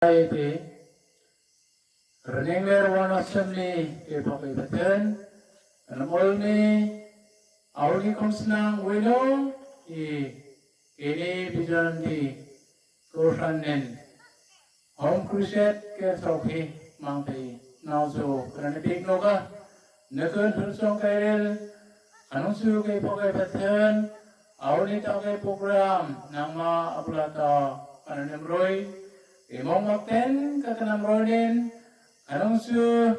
Iti Renengler One Assembly ke pakai beten anamol ni awni komsnang wino ini bijan di Kursanen Home Crusade ke sauki mangti nauso kerana big noga nekun hunsong kairil anungsu ke pakai beten awni takai program nama apulata ananemroi Imong makten kakanam ronin anong su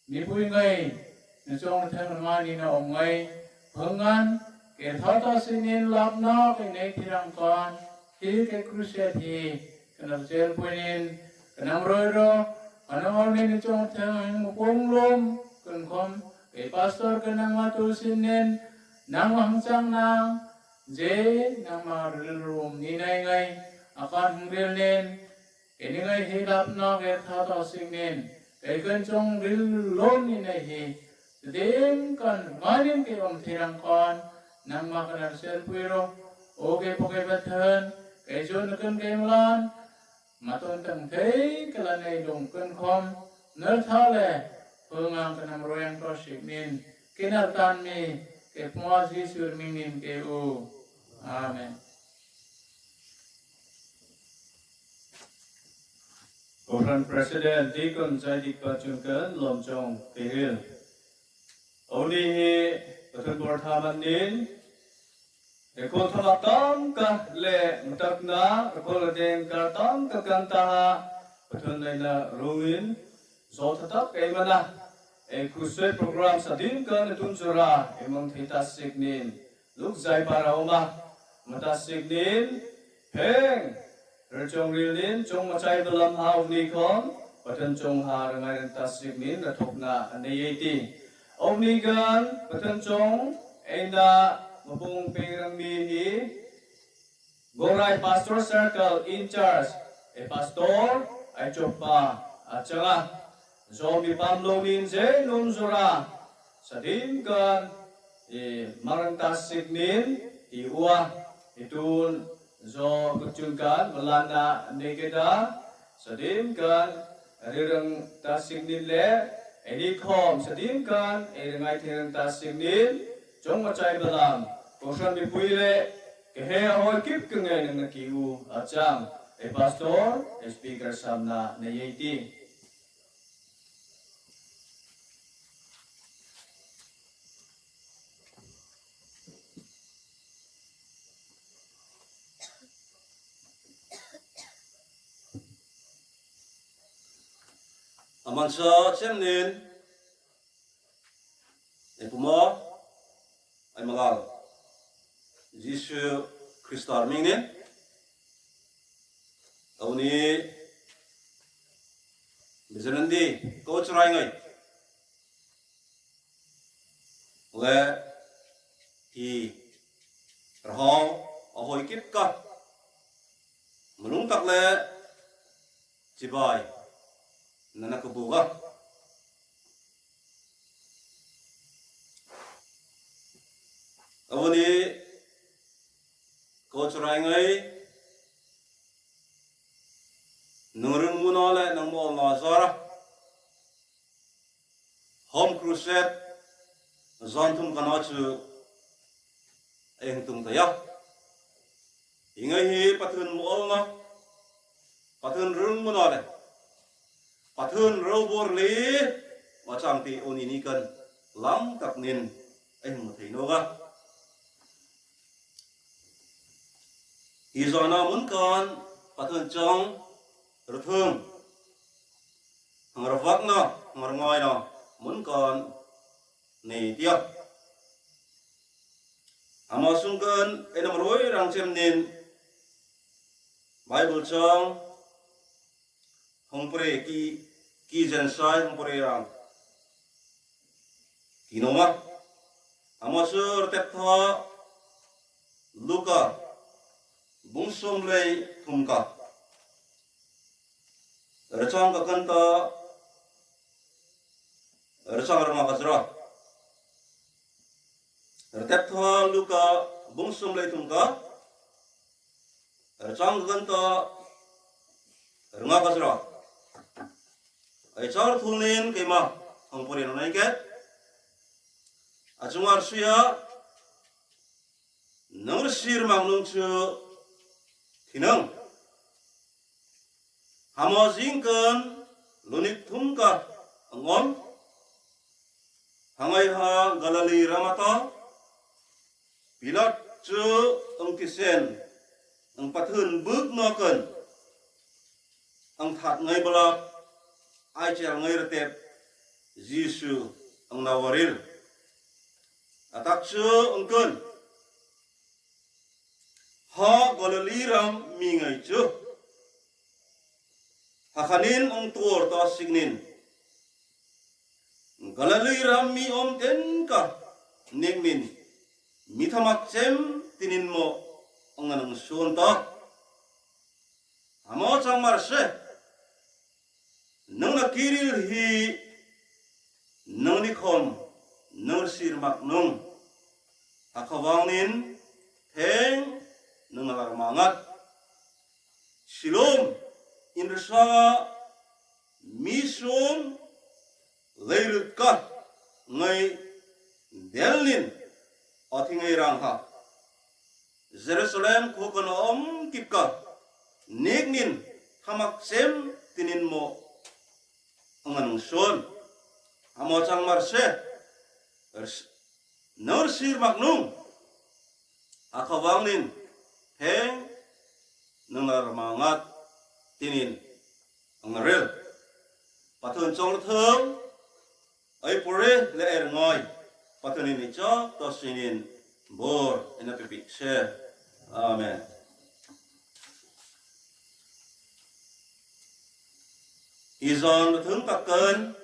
nipuy ngay nasong thang mani na ngay pengan ke thata sinin lapna ke nei tirang kon hi ke krusya hi kanam sel punin kanam roiro anong ronin nasong thang mukong lom kun kom ke pastor kanang matu sinin nang hangsang nang je nang marulum ninay ngay akan ngrilin ini ngai hilap na ke thata singin ke kencong ril lon ini hi dim kan ngalim ke tirang kon nang makanar sel puiro oke poke bathan ke jon kan ke mlan maton tang thei kalanai dong kan khom ner thale pengang kanam royang to siknin kinar tan mi ke pmosi sur mingin ke u amen. Orang Presiden Dikon Zaidik Pacungkan Lomjong Tehil. Oni betul bertaman nin. Ekol thalatam kah le mutakna ekol deng kartam kakantaha betul naina ruin. Zol tetap kemana? Kusoi program sadin kan tunjura emang hitasik nin. Luk zai para oma matasik nin peng. Rejong rilin jong macai dalam hau ni kon patan jong ha rangai tasik nin rathok na anayati omni gan patan jong ena mabung perang mihi gorai pastor circle in charge pastor ai chopa achanga zomi pamlo min je nun zura sadin gan marang tasik nin iwa itun zo kecungkan melana negeda sedimkan rireng tasing nile edikom sedimkan erengai tireng tasing nil jong macai belam kosan dipuile kehe ahoy kip kengai nang nakiu acang pastor speaker samna nayeti Amansa semnin epumo ay magal Jisu Kristar mingnin awni bisanandi ko churai ngai le hi rahong ahoy kip ka munung tak le jibai nana kebuka awani ko churai ngai nurung munole nang mol nazara Home Crusade zantum kanachu engtung taya ingai hi patun mol na patun rung munole patun robor li macam ti onini kan lam tak nin mutai noga izana mun kan patun chong ruthung ngarwak na ngarngai na mun kan ni dia amasung kan enam roi rang chem nin Bible chong hongpre ki jensai hongpre rang kinoma amasur tetha luka bungsum lei thumka rachang ka kanta rachang rama kasra tetha luka bungsum lei thumka rachang ka kanta nga ka sira ai char thulin ke ma hong porin nai ke achungar suya nang sir mang nung chu thinang hamo jingkan lunik thumka angom hangai ha galali ramata pilat chu ang kisen ang pathun bước no cần ang that ngai balap ai chel ngai retep Giêsu ang nawaril atak chu ang kun ha galali ram mi ngai chu hakhanin ang tur to signin galali ram mi om ten ka nekmin mithamak chem tinin mo ang anang sun to amo chang mar se nang nakiril hi nang nikhom nang sir mak nung akawangnin theng nang alarmangat silom inrsa misum leirut ka ngai delnin athingai rang ha Jerusalem kokon om kipka negnin hamak sem tinin mo anganung son amo chang marse nor sir maknung akawangnin heng nangar mangat tinin angarel patun chong thong ai pore le er ngoi patun ni cho to sinin bor ena pipik se amen izon thung takkan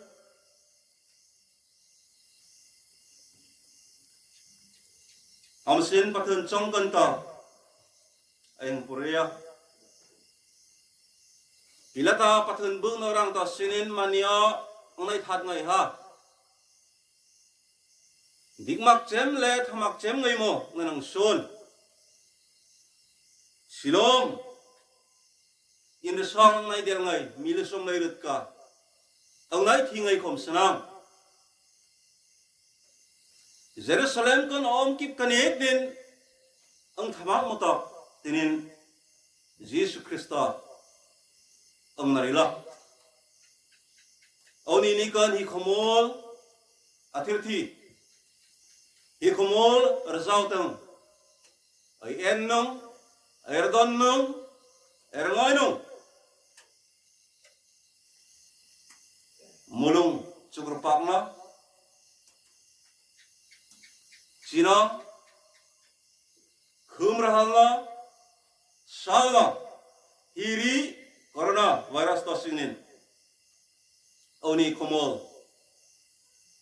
amsin patun chong kan ta anh puria pilata patun bung orang ta sinin mania ngai that ngai ha dikmak chem le thamak chem ngai mo nganang son silom in the song ngai del ngai mil song ngai rut ka ang ngai thi ngai khom sanam Jerusalem kon om kip kanek din ang thamak mo to tinin Jesus Christa ang narila oni ni kan hi khomol athirthi hi khomol razautang ai en nong ai erdon nong erngoi nong mulung chukur pakna China khumrahalna salna hiri corona virus to sinin oni khomol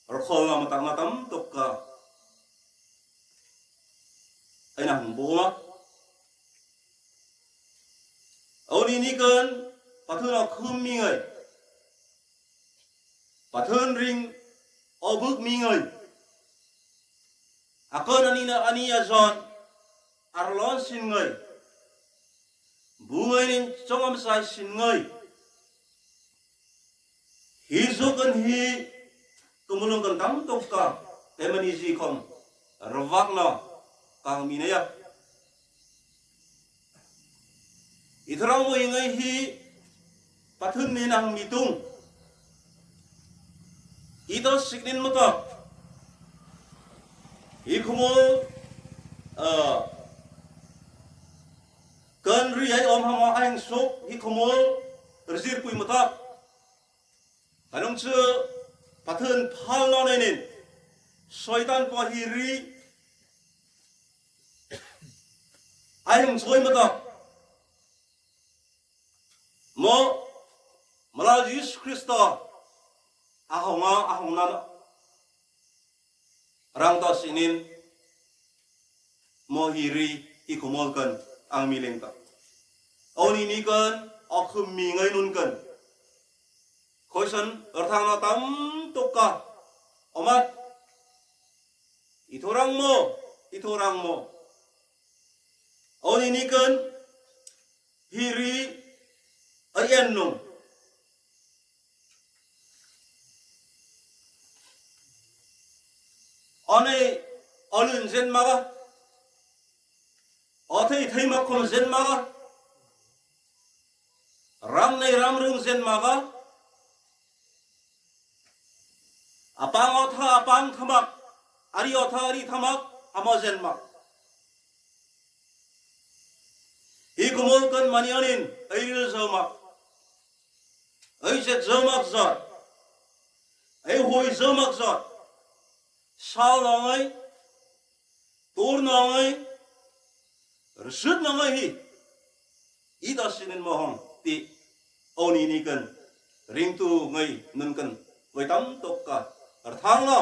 rkhol matang matam tokka aina hamboma oni nikan pathuna khummi ngai pathun ring obuk mi ngai akon anina ania zon arlon sin ngai bungai nin chongam sai sin ngai hi zokan hi tumulong kan tam tokka temani ji khom rawakna kang minaya ithrang mo ingai hi pathun minang mitung ito signin mo to ikhmo kan ri ai om hama ang sok ikhmo rzir pui mo ta anong chu pathun phal no nenin soitan po hiri ayong soy mo ta mo mala Jesus Christo ahong na rang to sinin mo hiri ikhomol kan ang mileng ta oni ni kan akhum mi ngai nun kan khoisan arthang na tam tokka omat itorang mo oni ni kan hiri ai en nung ane alun zen maga othei thei ma khom zen maga ram nei ram rung zen maga apang otha apang thamak ari otha ari thamak amo zen mak hi kumol kan manianin airil zomak ai jet zomak zot ai hoi zomak zot sal nangai tur nangai resut nangai hi ida sinin mohong ti oni ni kan ring tu ngai nun kan với tấm tục cả ở thang lo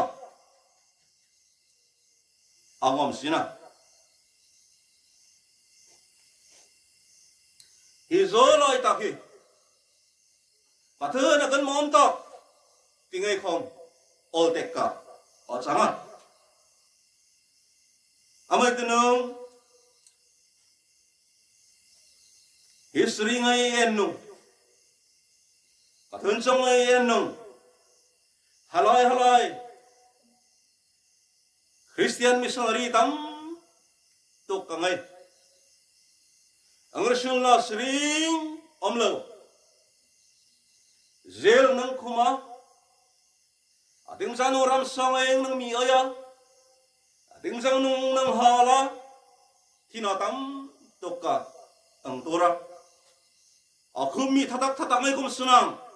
ông xin à thì rồi lại tập hi và thứ là cần mong tập thì ngay không ổn tất cả ở chẳng à amai tu nung history ngay en nung và thân trong ngay en nung haloi haloi Christian missionary tam tuk kangai ang rasul na sring omlo zel nang khuma ating sanu ram songeng nang mi aya ating sang nung nang hala thina tam tuk ka ang tora akhumi thatak thatak ngai kum sunang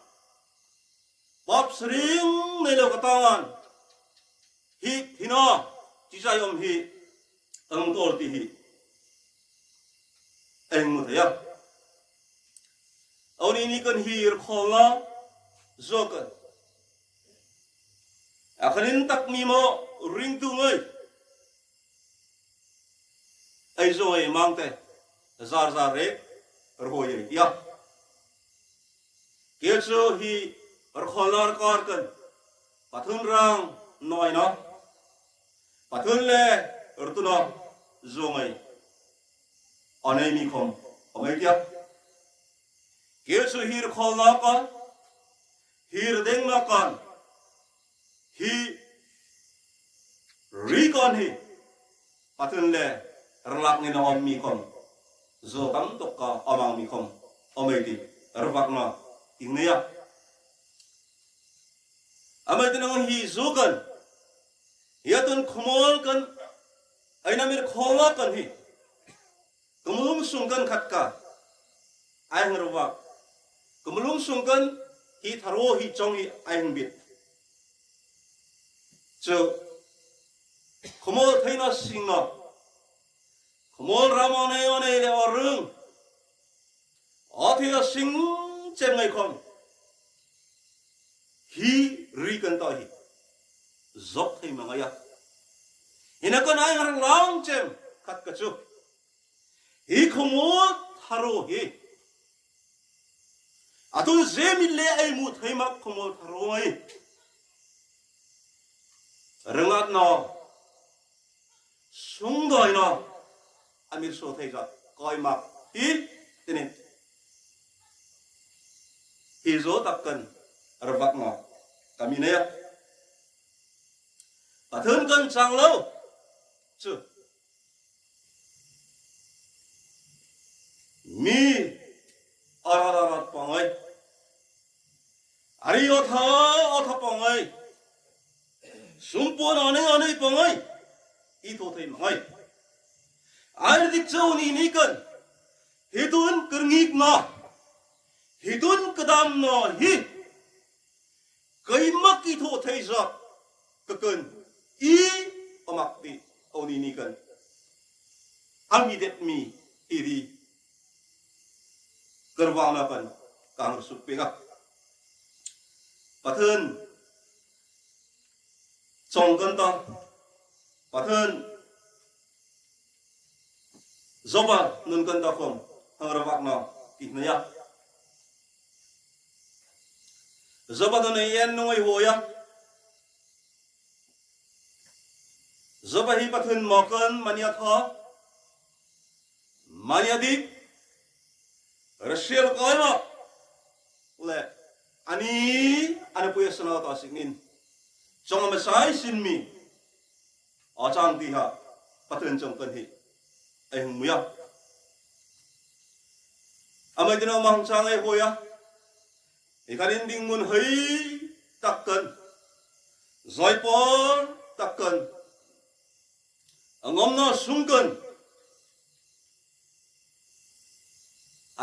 bab sering nelo katawan hi hino chisayom hi ang tol ti hi eng mu ya oni ni kan hir khola zokan akhanin tak mi mo ring tu ngai ai zo ai mangte zar zar re rhoye ya kelso hi ở kholar kor kan pathun rang noi no pathun le ở tu no zongai anei mi khom amai tia kel su hir khola kan hir deng na kan hi ri kon hi pathun le rlak ni no mi khom zo tam tok ka amang mi khom amai ti rwak na ingnia amai tenang hi zukan yatun khomol kan aina mir khola kan hi kumulung sungkan khatka ai ngarwa kumulung sungkan hi tharo hi chong hi ai bit cho khomol thaina singna khomol ramone one le orung athia sing chengai khom hi ri kan ta hi zok thei mangaya hina kan ai harang long chem khat ka chu hi khomo tharo hi atun zemi le ai mu thei mak khomo tharo ai rangat no sung doi no amir so thei ja koi mak hi tinin hi zo tak kan rvak no kami ne pathun kan chang lo chu mi ararat pangai ari otha pangai sumpon ane pangai i tho thei mangai ai dik chau ni kan hidun kerngik na hidun kedam no hi kai mak i tho thei za ka kan i amak ti oni ni kan ami det mi iri kerwala kan kang supega pathen chong kan ta pathen zoba nun kan ta khom hangrawak na ti na ya zoba na yen noi hoya zoba hi pathen mokan mania tha mania dik Rasiel koima ani ane puya sana ta singin chong ma sai sin mi a chang ti ha pathen chong kan hi ai hung muya amai dino mang chang ai hoya ikarin ding mun hei takkan zoi por takkan angom na sungkan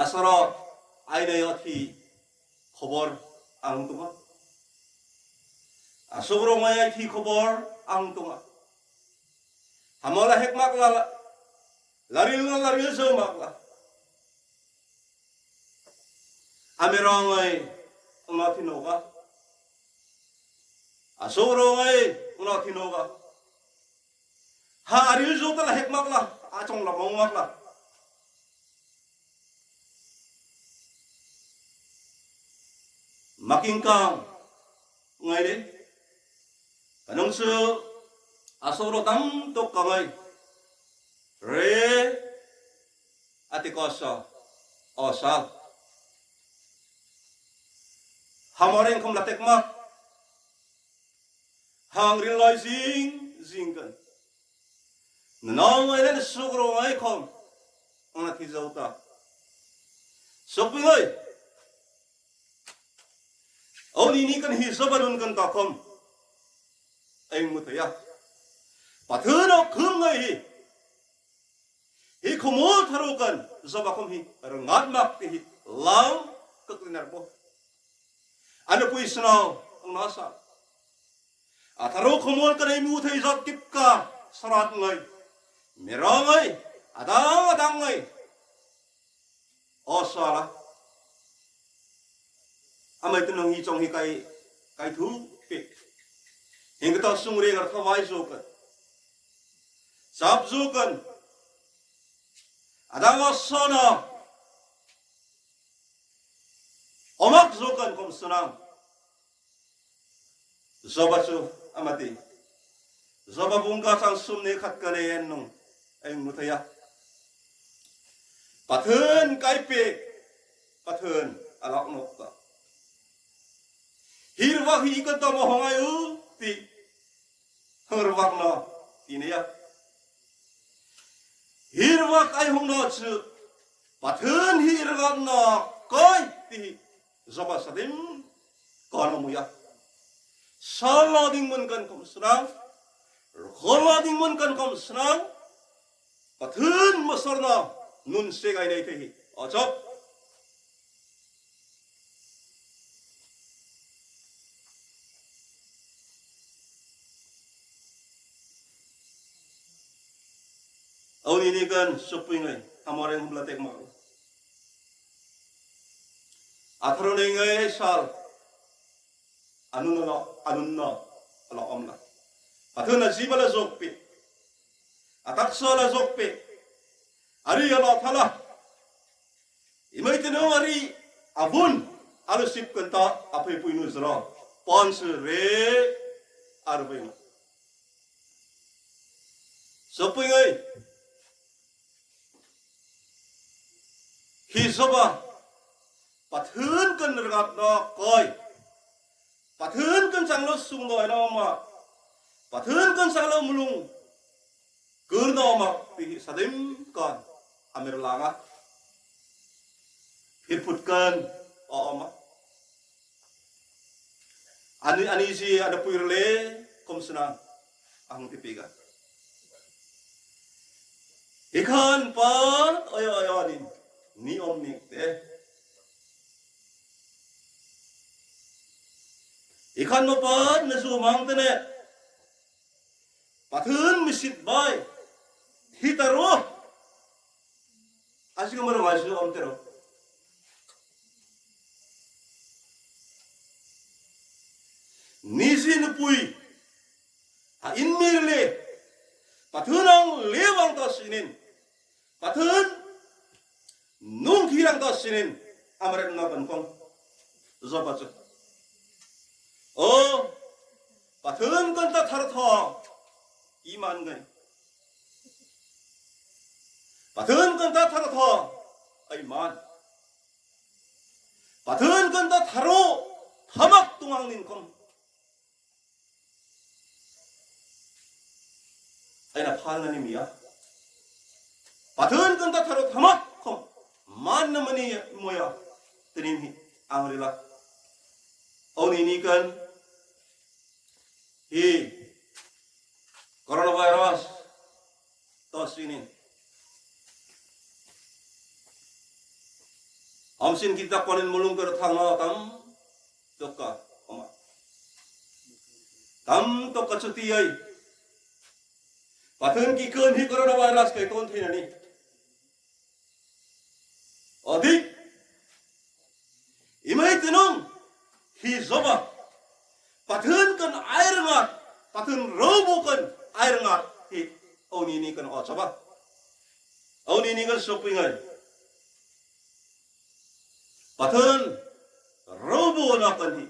asara aina yathi khobor ang tunga asogro maya thi khobor ang tunga hamola hekmak la laril so makla amerong ai una thinoga asogro ai una thinoga ha aril so ta hekmak la achong la mong makla making kang ngai le kanong su asoro dam to kangai re atikosa osal hamoring kom latek mak hang realizing zingan nanong ngai le sugro ngai kom ona thizauta sopingoi Oni ni kan hi sabarun kan ta khom ai mutaya pathano khum ngai hi khomo tharo kan zaba khom hi rangat mak ti hi lang kaklinar bo ana pui snao ang nasa atharo khomon kan ai mu thai zat kip ka sarat ngai merang ngai adang ngai osala amai tu nong hi chong hi kai thu pe hing ta sung re ngar thawai zo kan sap zo kan adang osona omak zo kan kom sunang zoba su amati zoba bungka sang sum ne khat kan en nong ai mutaya pathen kai pe pathen alok nok ta hirwak hi kan to mo hongai u ti hirwak no tinia hirwak ai hong no chu pathen hirwak no koi ti zoba sadim kon mo ya salo ding mun kan kom snang kholo ding mun kan kom snang pathen mo sorna nun se gai nei te hi achop Auni ni kan suping ngai amoreng blatek mak atharo nei ngai sal anun no ala omla athuna jibala jokpe atak sala jokpe ari ala thala imai teno ari avun alu sip kanta apai puinu zra pons re arbain suping ngai hi soba pathun kan ragat no koi pathun kan sanglo sung no no ma pathun kan sanglo mulung kur no ma pi sadim kan amir langa hir putkan o ma ani si ada puirle kom senang ang tipiga ikan pa oyo anin ni omnik te ikan mo pa na sumang tene pathun misit bay hitaro asik mo ro asu om tero nisin pui ha inmirle pathunang lewang to sinin pathun nung kirang to sinin amaren na kan kong zobacho o pathun kan ta thar tho iman ngai pathun kan ta thar tho ai man pathun kan ta tharo sungang nin kom ai na phal na ni mia pathun kan ta tharo thamak kom man na mani moya tinim hi angrila oni ni kan hi coronavirus to sinin amsin kita konin mulung ke thang tam tokka oma tam tokka chuti ai pathun ki kon hi coronavirus kai ton thina ni adik imai tinung hi zoba pathun kan air ngat pathun robo kan air ngat hi oni ni kan o zoba oni ni kan shopping ai pathun robo na kan hi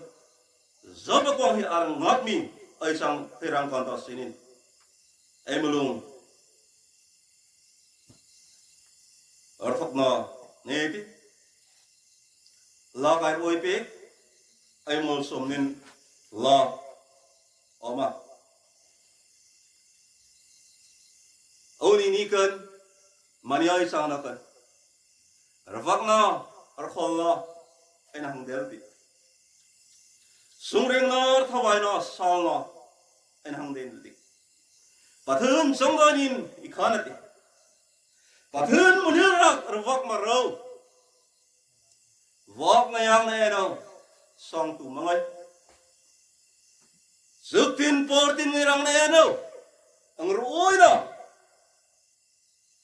zoba ko hi ar ngat mi ai sang terang kan ta sinin ai mulung arthok na neti la kai oi pe ai mol som nin la oma oni ni kan mani ai sang na kan ravak na ar khol na ai na hang del ti sungreng na thawai na sal na ai na hang den ti pathun songganin ikhanati pathun munira ravak ma ro vok na yang na no song tu mangai zutin portin nirang na no ang ruoy na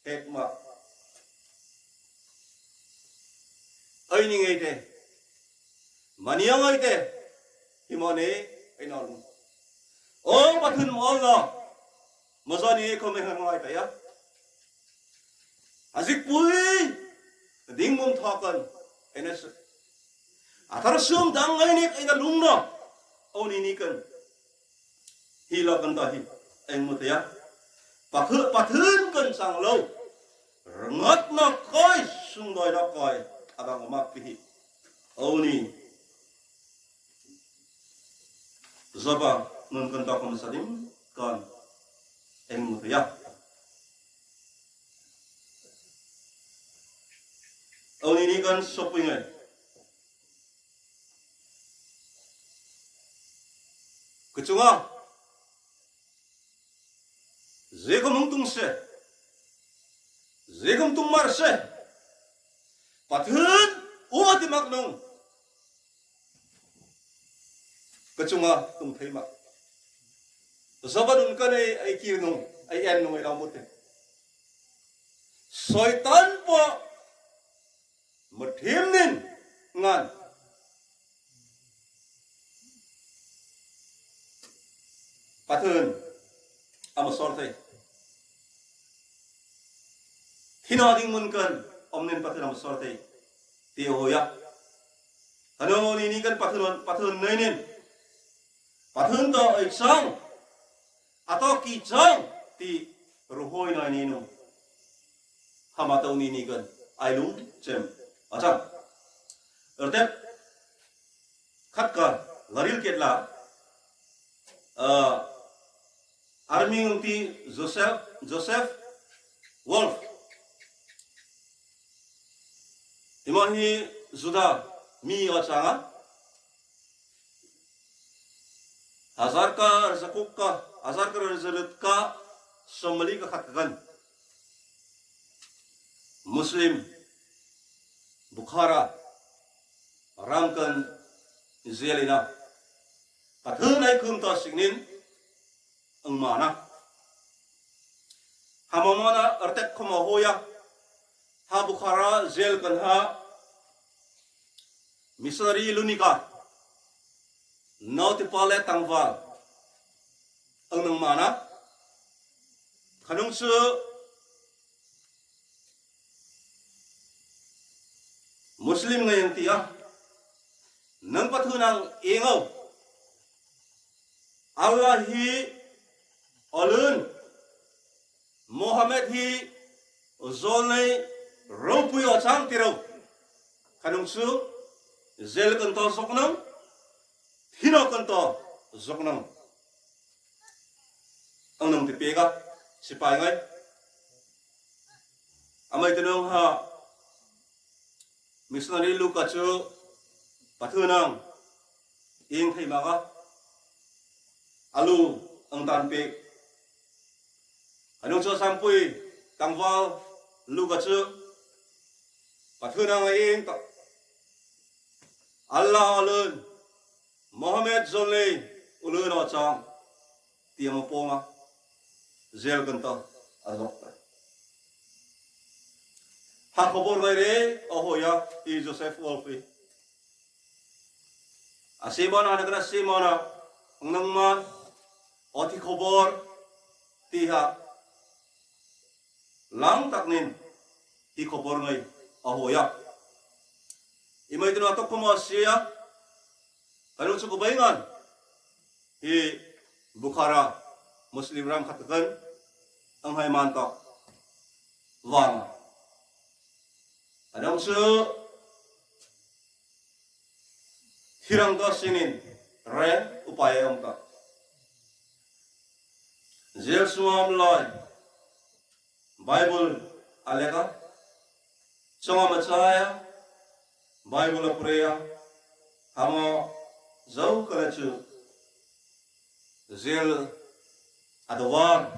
hekma ai ni ngai te maniang ai te himone ai no o pathun mol na mazani ko me ngai ta ya azik pui ding mum thakan enes athar sum dang ngai ni ai na lung no oni ni kan hi la kan ta hi eng mu ta ya pathun kan sang lo ngat na koi sung doi na koi abang mak pi oni zaba nun kan ta kon sadim kan eng mu ta ya oni ni kan shopping ai kecunga zegom tung se zegom tung mar se pathun uati mak nong kecunga tung thei mak zabadun kan ai ki nong ai en nong ai ramut soitan po mathim nin ngan pathun amasor thai hina ding mun kan omnen pathun amasor thai ti hoya hano ni kan pathun nei nin pathun to ai sang ato ki chang ti ruhoi na ni no hamato ni kan ai lung chem acham ertep khat ka laril ketla army ngti Joseph Wolf imani juda mi achanga hazar ka zakuk ka hazar ka rezalut ka somali ka khatgan muslim Bukhara Ramkan Zelina pathun ai kum to signin ang mana hamamana artek khoma hoya ha Bukhara zel kan ha missionary lunika nauti pale tangwal ang nang mana khanung su Muslim ngayang tiya nang pathunang ingaw Allah hi alun Muhammad hi zolnai ropuy ochang tiraw kanung su zel kan to soknam hino kan to zok nang ang nang tipega sipai ngai amai tenung ha missionary Luka chu pathunang ing thai maga alu ang tan pe anong cho sampui tangwal Luka chu pathunang ing ta Allah alun Mohammed Zonley ulun o chang tiang ponga zel kanta azok ha khobor ngai re ahoya I Joseph Wolfe asimona nagra simona nangma oti khobor tiha lang taknin hi khobor ngai ahoya imay dino atok pumasya kanung suko baingan hi Bukhara Muslim ram khatakan ang hayman to wang anong su hirang to sinin re upaya ang to zel suam loy Bible aleka chonga machaya Bible prayer hamo zau kalachu zel adawar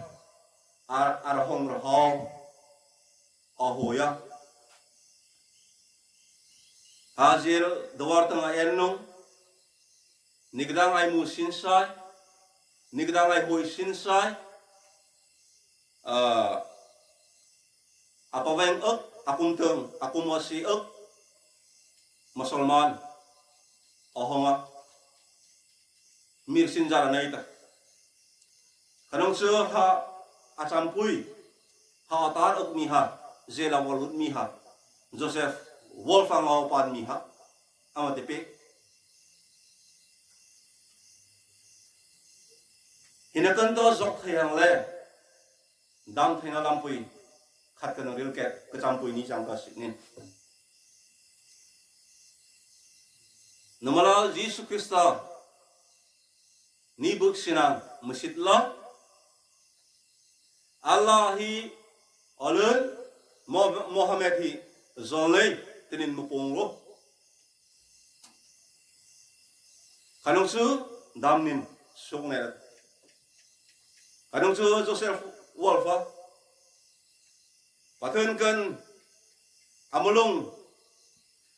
arhong rahong ahoya hazir dawar tanga ennong nigdang ay musinsay nigdang ay hoisinsay apaweng ek akunteng akumwasi ek Musulman ohonga mirsin jara naita kanong su ha achampui ha atar uk miha zela walut miha Joseph Wolfgang Aupan miha amatepe hinakan to zok thayang le dam thaina lampui khat kan ril ke kachampui ni jang ka siknin Namalal Jesus Krista ni buk sinang masjidlah Allah hi alun Muhammad hi zonlei tenin mupongro kanong su damnin sungner kanong su Joseph Wolfe patun kan amulung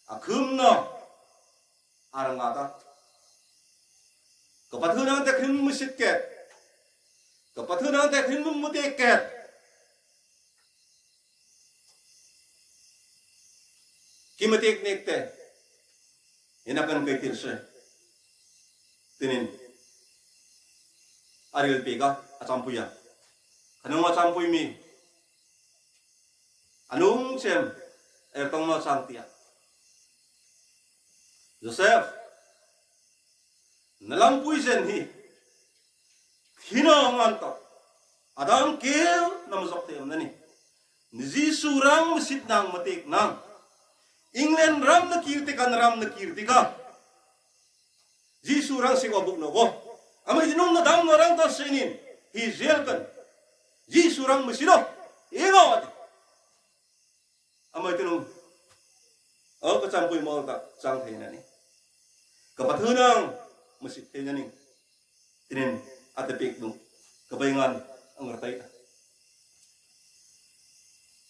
akumna arangata kapathunan te khin musit ke kapathunan te khin mumute ke kimatik nekte inakan kai tirse tinin aril pega achampuya kanong achampui mi anung chem ertong ma sangtia Joseph nalampui zen hi hino nganta adam kel namzok te amnani nizi surang sit nang matik nang England ram na kirti kan ram na kirti ka ji surang siwabuk no go amay dinong na dam narang ta sinin hi zelkan ji surang masiro ingawat amay dinong kacampuy mo ka sang thay nani kapathunang masjid thay nani tinin atapik nung kabayangan ang ratay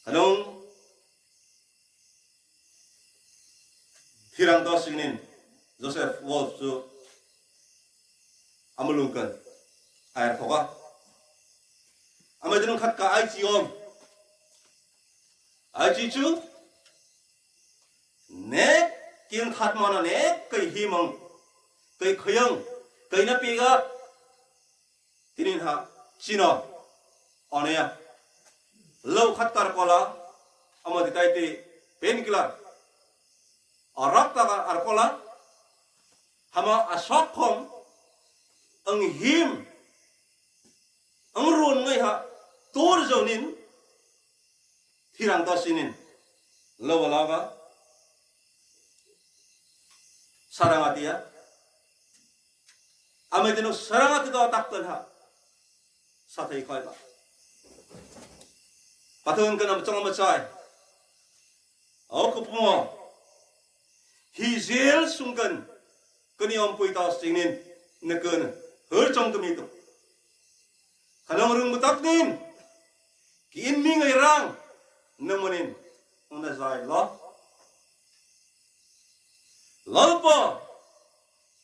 kanong hirang to sinin Joseph Wolfe su amulungkan ayar thoka amay dinong khat ka ay chiom ay chichu nek kin khat mana nek kai himang kai khayang kai na piga tinin ha chino oneya low khat kar kola amadi taiti painkiller arak ta ar kola hama asok khom ang him ang ron ngai ha tor zonin thirang ta sinin low alaga sarang atia Amai tinu serangat itu takkan ha. Satai koi ba. Patun kena macam macai. Aku punya. Hizil sungkan. Kini ampui tahu singin. Nekun. Hercong kami itu. Kalau orang mutaknin. Kiin mingai rang. Nemenin. Unda zai lah. Lalpa.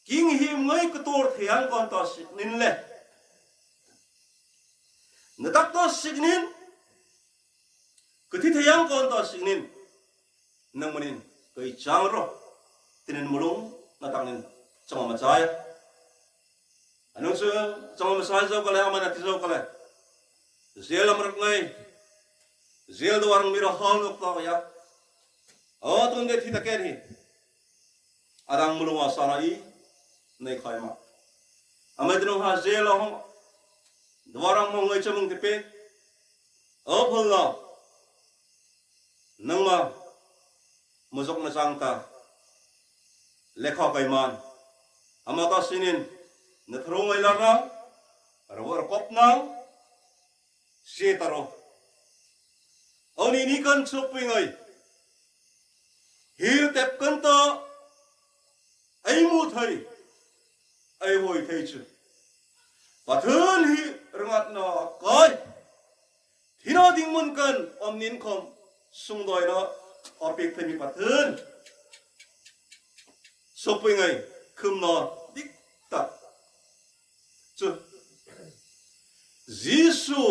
King him ngai ketur thiang kontos nin le. Natak to signin. Keti thiang kontos signin. Nemenin. Kai changro. Tinin mulung natak nin sama macaya. Anong so sama macaya jauh kalai aman ati jauh kalai. Zel amrak ngai. Zel do warang miro hal nok to ya. Oh tunde thi takeri. Adang mulung asanai. Nei khai ma. Amai tinu ha zel hong. Dwarang mo ngai chamung tipe. Oh phula. Nang ma. Muzok na sangta. Lekha kaiman. Amata sinin. Nathro ngai larang. Rawar kopnang. Sietaro. Oni ni kan chuping ngai. Hir tep kanta. Ai mu thai. Ai hoi thai chu. Pathun hi rengat na kai. Thina ding mun kan omnin khom sungdoi na opik thai pathun. Chuping ngai khum na dik ta. Chu. Jisu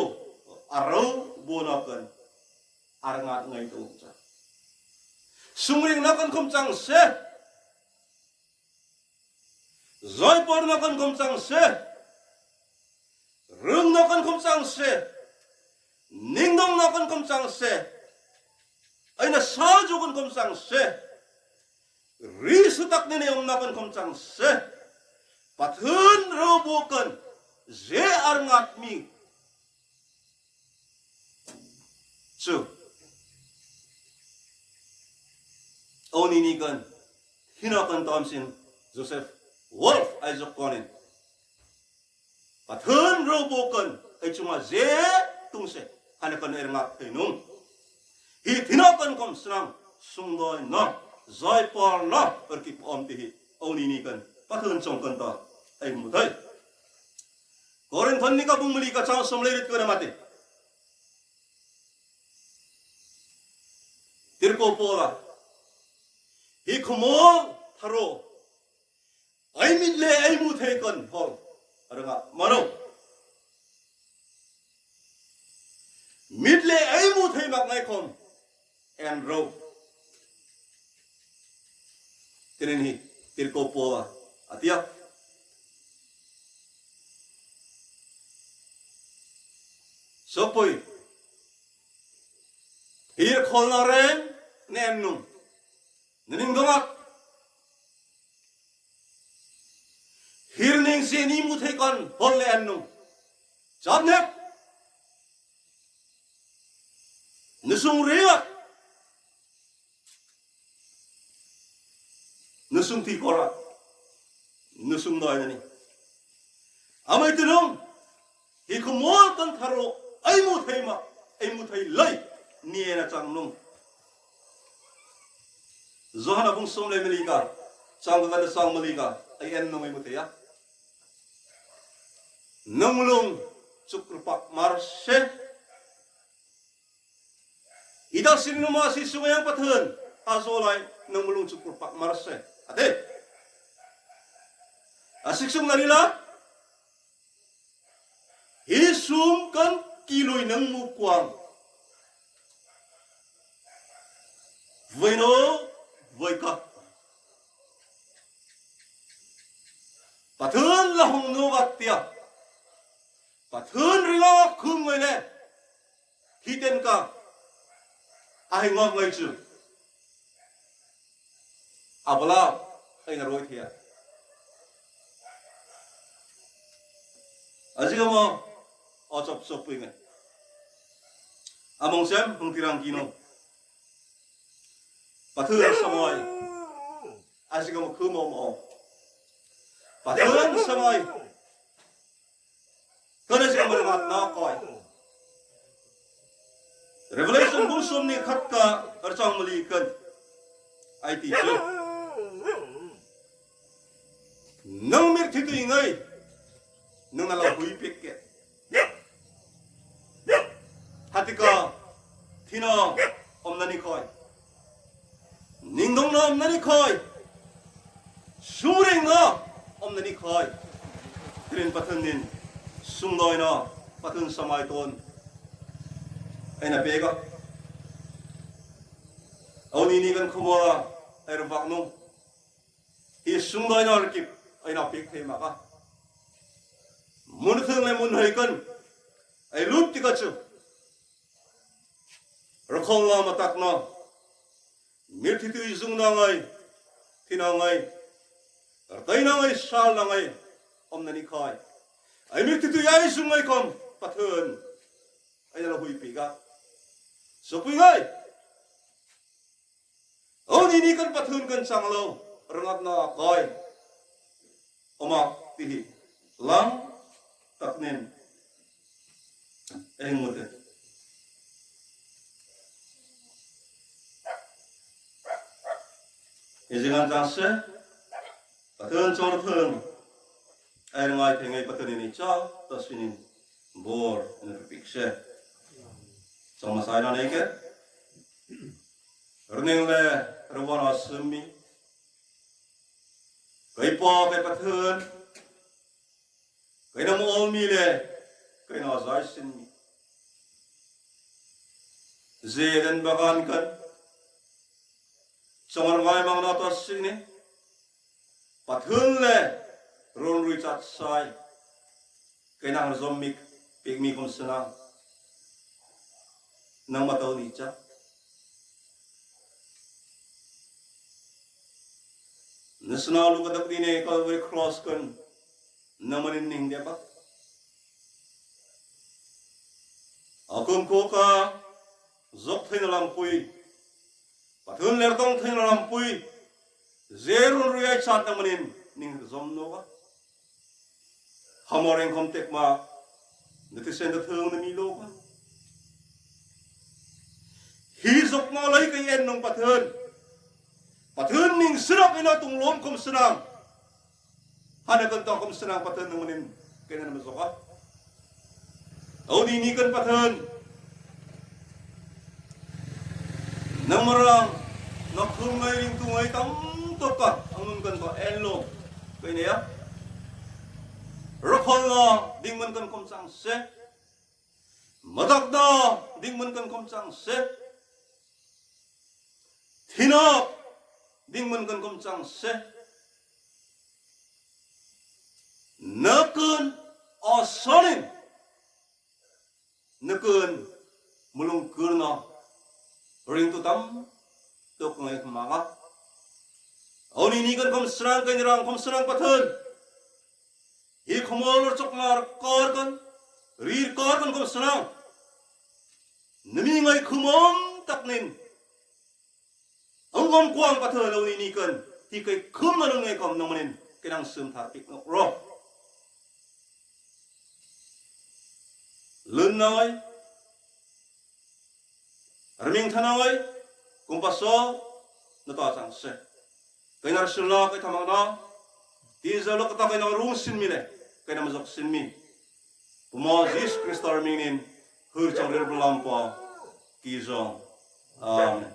arau bonakan arangat ngai tu cha. Sungring nakan khom chang se. Zoi por nakan khom chang se. Rung nakan khom chang se. Ningdong nakan khom chang se. Aina sa jukan khom chang se. Ri sutak ni neong nakan khom chang se. Pathun robokan je arangat mi. Chu. Oni ni kan hinakan Thompson Joseph Wolf Isaac Conin. Pathun robokan ay cuma je tungse hanakan erngak penung. Hi hinakan kom senang sungdoi na zai par na erkip om tihi. Oni ni kan pathun chongkan ta ay mutai. Korin thon ni ka bumuli ka chang somlerit ko na mati. Tirko pora. Hi khomong tharo. Ai midle ai mu thei kon hol. Aranga mano. Midle ai mu thei mak ngai khom. And ro. Tinin hi tirko pora. Atia. Sopoi. Hir kholna ren nemnum. Nininggamak. Hirning sini muthekon holle annum. Jabnep. Nusung riak. Nusung tikora. Nusung doi nani. Amai tunung. Hikumol kan tharo. Ai muthei ma. Ai muthei lai. Niena chang nung. Zohana bung som le melika. Chang ga sang melika. Ai en nung ai muthei ya. Nunglung cukrupak marse. Ida sinu masih sungayang pathun. Asolai nunglung cukrupak marse. Ate. Asiksung nanila. Hisum kan kiloy nang mukwang. Bueno, voika. Pathun lahong no batia. Pathun ringa khum ngai le. Hiten ka. Ai ngok ngai chu. Abala ai ngaroi thia. Azigamo ochop sopui ngai. Among sem hungtirang kino. Pathun samoi. Azigamo kumo mo. Pathun samoi. som ni khat ka ar chang mali kan ai ti chu nang mir thi tu ngai nang na la hui pek ke hatika thina om nani khoi ning dong nom nani khoi suring na om nani khoi trin pathan nin sung doi na pathan samai ton aina pega oni ni kan khwa er vak nong hi sung doi na kip aina pek the ma ka mun thung le mun hai kan ai lut ti ka chu rakhong la matak na mir thi tu zung na ngai thina ngai kai na ngai sal na ngai om nani khai ai mir thi tu yai zung ngai kom pathen ai la hui pi ga so pi ngai oni ni kan pathen kan chang lo rangat na kai oma ti lang tak nen eng mut Izingan jangse, patern chor thung, ai ngai thengai patern ni cha, tasinin bor in pikse. Sama sai na nei ke. Running le rawana sumi. Kai po kai patern. Kai nam ol mi le, kai na zai sin mi. Zeden bagan kan. Songar ngai mang na to sini pathun le ron rui chat sai kenang zombik pigmi kom sana nang matau ni cha national lu kadak dine Calvary cross kan namanin ning de ba akum ko ka zok thin lampui pathun ler tong thin lampui zerun ruyai chat namanin ning zom no ba hamoreng kom tek ma nitisen da thung na mi lo ba hi zok na lai ka yen nong pathun ning sirap ina tung lom kom senang hana kan tong kom senang pathun namanin kena na zoka audi ni kan pathun namarang nakhung ngai ring tu ngai tam to ka angun kan ko elo kai ne ya rokhol na ding man kan kom sang se madak na ding man kan kom sang se thina ding man kan kom sang se nakun asonin nakun mulung kurna ring tu tam tok ngai kemanga oni ni kan kom serang kan rang kom serang pathun hi khomol chok lar kor kan rir kor kan kom serang nami ngai khumom tak nin angom kwang pathun oni ni kan hi kai khum na ngai kom namanin kenang sum thar pik nok ro lun noi Arming thanawai kumpaso na ta sang se kainar sila kai thamang na ti zalo ka ta kai na rung sin mi le kai na mazok sin mi pumo Jesus Christ arming nin hur chang rer bulampa ki zong amen